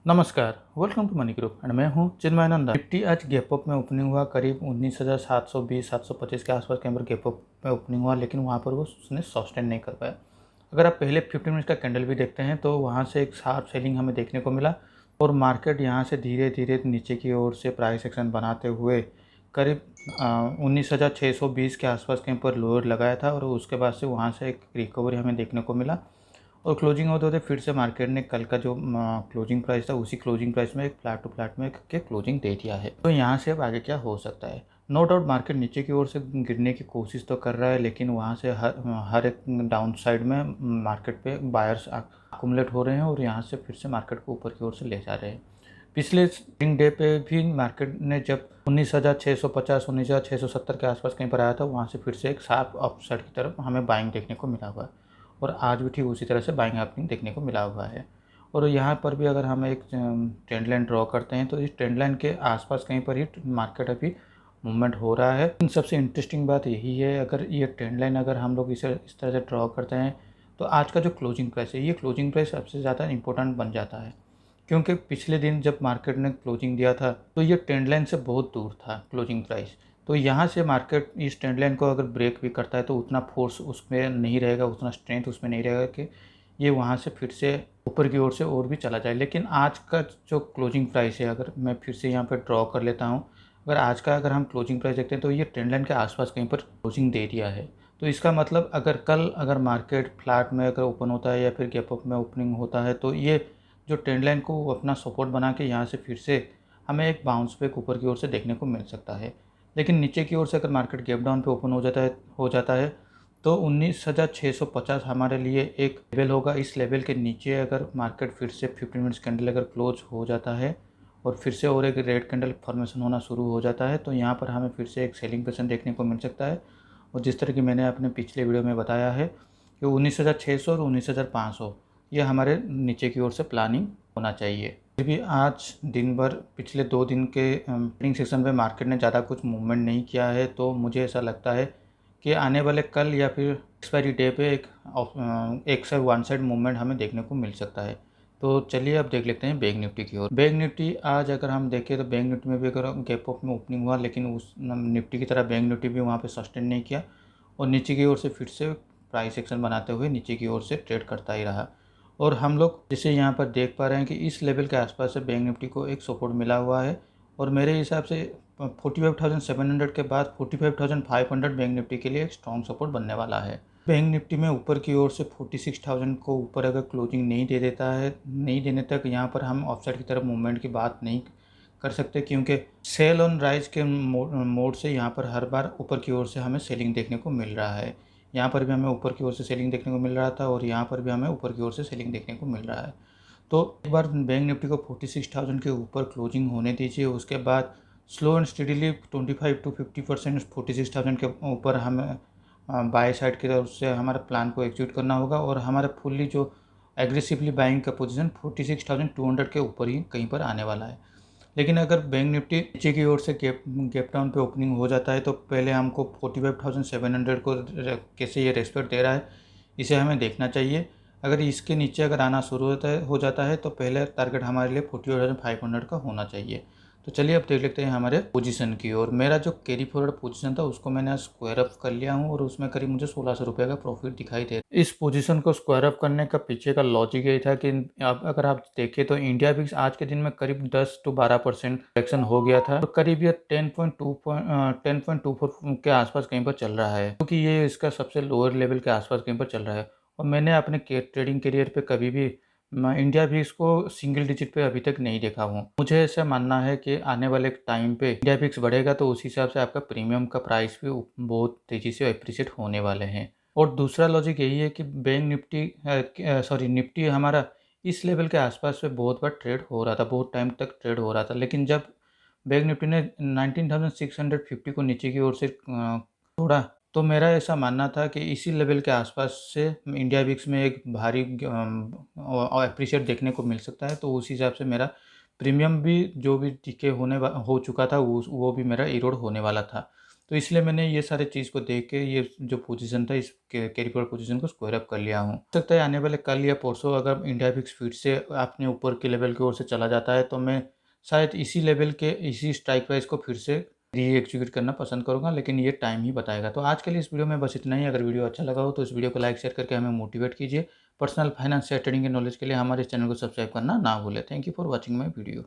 नमस्कार, welcome to money group and मैं हूं चिन्मय नंदा। निफ्टी आज गैप अप में ओपनिंग हुआ, करीब 19,720 725 के आसपास के अंदर गैप अप में ओपनिंग हुआ, लेकिन वहां पर वो उसने सस्टेन नहीं कर पाया। अगर आप पहले 15 मिनट का कैंडल भी देखते हैं तो वहां से एक शार्प सेलिंग हमें देखने को मिला और मार्केट यहां से धीरे धीरे नीचे की ओर से प्राइस एक्शन बनाते हुए करीब 19,620 के आसपास के ऊपर लोअर लगाया था और उसके बाद से वहाँ से एक रिकवरी हमें देखने को मिला और क्लोजिंग होते होते फिर से मार्केट ने कल का जो क्लोजिंग प्राइस था उसी क्लोजिंग प्राइस में एक फ्लैट टू फ्लैट में के क्लोजिंग दे दिया है। तो यहाँ से अब आगे क्या हो सकता है। नो डाउट मार्केट नीचे की ओर से गिरने की कोशिश तो कर रहा है, लेकिन वहाँ से हर एक डाउन साइड में मार्केट पे बायर्स अकुमुलेट हो रहे हैं और यहाँ से फिर से मार्केट को ऊपर की ओर से ले जा रहे हैं। पिछले ट्रेडिंग डे पे भी मार्केट ने जब 19,650 19,670 के आसपास कहीं पर आया था, वहाँ से फिर से एक शार्प अपसाइड की तरफ हमें बाइंग देखने को मिला हुआ है और आज भी ठीक उसी तरह से बाइंग ओपनिंग देखने को मिला हुआ है। और यहाँ पर भी अगर हम एक ट्रेंड लाइन ड्रॉ करते हैं तो इस ट्रेंड लाइन के आसपास कहीं पर ही मार्केट अभी मूवमेंट हो रहा है। इन सबसे इंटरेस्टिंग बात यही है, अगर ये ट्रेंड लाइन अगर हम लोग इसे इस तरह से ड्रॉ करते हैं तो आज का जो क्लोजिंग प्राइस है, ये क्लोजिंग प्राइस सबसे ज़्यादा इंपॉर्टेंट बन जाता है, क्योंकि पिछले दिन जब मार्केट ने क्लोजिंग दिया था तो ये ट्रेंड लाइन से बहुत दूर था क्लोजिंग प्राइस। तो यहाँ से मार्केट इस ट्रेंड लाइन को अगर ब्रेक भी करता है तो उतना फोर्स उसमें नहीं रहेगा, उतना स्ट्रेंथ उसमें नहीं रहेगा कि ये वहाँ से फिर से ऊपर की ओर से और भी चला जाए। लेकिन आज का जो क्लोजिंग प्राइस है, अगर मैं फिर से यहाँ पर ड्रॉ कर लेता हूँ, अगर आज का अगर हम क्लोजिंग प्राइस देखते हैं तो ये ट्रेंड लाइन के आसपास कहीं पर क्लोजिंग दे दिया है। तो इसका मतलब अगर कल अगर मार्केट फ्लैट में अगर ओपन होता है या फिर गैप अप में ओपनिंग होता है तो ये जो ट्रेंड लाइन को अपना सपोर्ट बना के यहाँ से फिर से हमें एक बाउंस बैक ऊपर की ओर से देखने को मिल सकता है। लेकिन नीचे की ओर से अगर मार्केट गैप डाउन पे ओपन हो जाता है तो 19,650 हमारे लिए एक लेवल होगा। इस लेवल के नीचे अगर मार्केट फिर से 15 मिनट्स कैंडल अगर क्लोज हो जाता है और फिर से और एक रेड कैंडल फॉर्मेशन होना शुरू हो जाता है तो यहाँ पर हमें फिर से एक सेलिंग प्रेशर देखने को मिल सकता है। और जिस तरह की मैंने अपने पिछले वीडियो में बताया है कि 19,600 और 19,500 ये हमारे नीचे की ओर से प्लानिंग होना चाहिए। फिर भी आज दिन भर पिछले 2 दिन के ट्रेडिंग सेशन में मार्केट ने ज़्यादा कुछ मूवमेंट नहीं किया है, तो मुझे ऐसा लगता है कि आने वाले कल या फिर एक्सपायरी डे पे एक से वन साइड मूवमेंट हमें देखने को मिल सकता है। तो चलिए अब देख लेते हैं बैंक निफ्टी की ओर। बैंक निफ्टी आज अगर हम देखें तो बैंक निफ्टी में भी अगर गैप अप में ओपनिंग हुआ, लेकिन उस निफ्टी की तरह बैंक निफ्टी भी वहाँ पे सस्टेन नहीं किया और नीचे की ओर से फिर से प्राइस एक्शन बनाते हुए नीचे की ओर से ट्रेड करता ही रहा। और हम लोग जैसे यहाँ पर देख पा रहे हैं कि इस लेवल के आसपास से बैंक निफ्टी को एक सपोर्ट मिला हुआ है और मेरे हिसाब से 45,700 के बाद 45,500 बैंक निफ्टी के लिए एक स्ट्रॉन्ग सपोर्ट बनने वाला है। बैंक निफ्टी में ऊपर की ओर से 46,000 को ऊपर अगर क्लोजिंग नहीं दे देता है, नहीं देने तक यहाँ पर हम ऑफसाइड की तरफ मूवमेंट की बात नहीं कर सकते, क्योंकि सेल ऑन राइज के मोड से यहाँ पर हर बार ऊपर की ओर से हमें सेलिंग देखने को मिल रहा है। यहाँ पर भी हमें ऊपर की ओर से सेलिंग देखने को मिल रहा था और यहाँ पर भी हमें ऊपर की ओर से सेलिंग देखने को मिल रहा है। तो एक बार बैंक निफ्टी को 46,000 के ऊपर क्लोजिंग होने दीजिए, उसके बाद स्लो एंड स्टडीली 25 to 50% 46,000 के ऊपर हमें बाय साइड की तरफ से हमारे प्लान को एग्जीक्यूट करना होगा और हमारा फुल्ली जो एग्रेसिवली बाइंग का पोजीशन 46,200 के ऊपर ही कहीं पर आने वाला है। लेकिन अगर बैंक निफ्टी नीचे की ओर से गैप डाउन पे ओपनिंग हो जाता है तो पहले हमको 45,700 को कैसे ये रेस्पेक्ट दे रहा है इसे हमें देखना चाहिए। अगर इसके नीचे अगर आना शुरू हो जाता है तो पहले टारगेट हमारे लिए 48,500 का होना चाहिए। तो चलिए अब देख लेते हैं हमारे पोजीशन की ओर। मेरा जो कैरी फॉरवर्ड पोजीशन था उसको मैंने स्क्वायर अप कर लिया हूँ और उसमें करीब मुझे 1600 रुपये का प्रॉफिट दिखाई दे रहा है। इस पोजीशन को स्क्वायर अप करने का पीछे का लॉजिक ये था कि अब अगर आप देखें तो इंडिया विक्स आज के दिन में करीब 10 to 12% करेक्शन हो गया था और करीब ये 10.24 के आसपास कहीं पर चल रहा है, क्योंकि ये इसका सबसे लोअर लेवल के आसपास कहीं पर चल रहा है। और मैंने अपने ट्रेडिंग करियर पे कभी भी इंडिया भी इसको सिंगल डिजिट पे अभी तक नहीं देखा हूँ। मुझे ऐसा मानना है कि आने वाले टाइम पे इंडिया फिक्स बढ़ेगा तो उस हिसाब से आपका प्रीमियम का प्राइस भी बहुत तेज़ी से अप्रिशिएट होने वाले हैं। और दूसरा लॉजिक यही है कि बैंक निफ्टी निफ्टी हमारा इस लेवल के आसपास पे बहुत बार ट्रेड हो रहा था, बहुत टाइम तक ट्रेड हो रहा था, लेकिन जब बैंक निफ्टी ने 19,650 को नीचे की ओर से तोड़ा तो मेरा ऐसा मानना था कि इसी लेवल के आसपास से इंडिया विक्स में एक भारी अप्रिशिएट देखने को मिल सकता है। तो उस हिसाब से मेरा प्रीमियम भी जो भी टिके हो चुका था वो भी मेरा इरोड होने वाला था। तो इसलिए मैंने ये सारे चीज़ को देख के ये जो पोजीशन था इस कैरी फॉरवर्ड पोजीशन को स्क्वायर अप कर लिया हूँ। हो सकता है आने वाले कल या परसों अगर इंडिया भिक्स फिर से अपने ऊपर के लेवल की ओर से चला जाता है तो मैं शायद इसी लेवल के इसी स्ट्राइक प्राइस को फिर से री-एक्जीक्यूट करना पसंद करूँगा, लेकिन ये टाइम ही बताएगा। तो आज के लिए इस वीडियो में बस इतना ही। अगर वीडियो अच्छा लगा हो तो इस वीडियो को लाइक शेयर करके हमें मोटिवेट कीजिए। पर्सनल फाइनेंस या ट्रेडिंग के नॉलेज के लिए हमारे चैनल को सब्सक्राइब करना ना भूलें। Thank you for watching my video.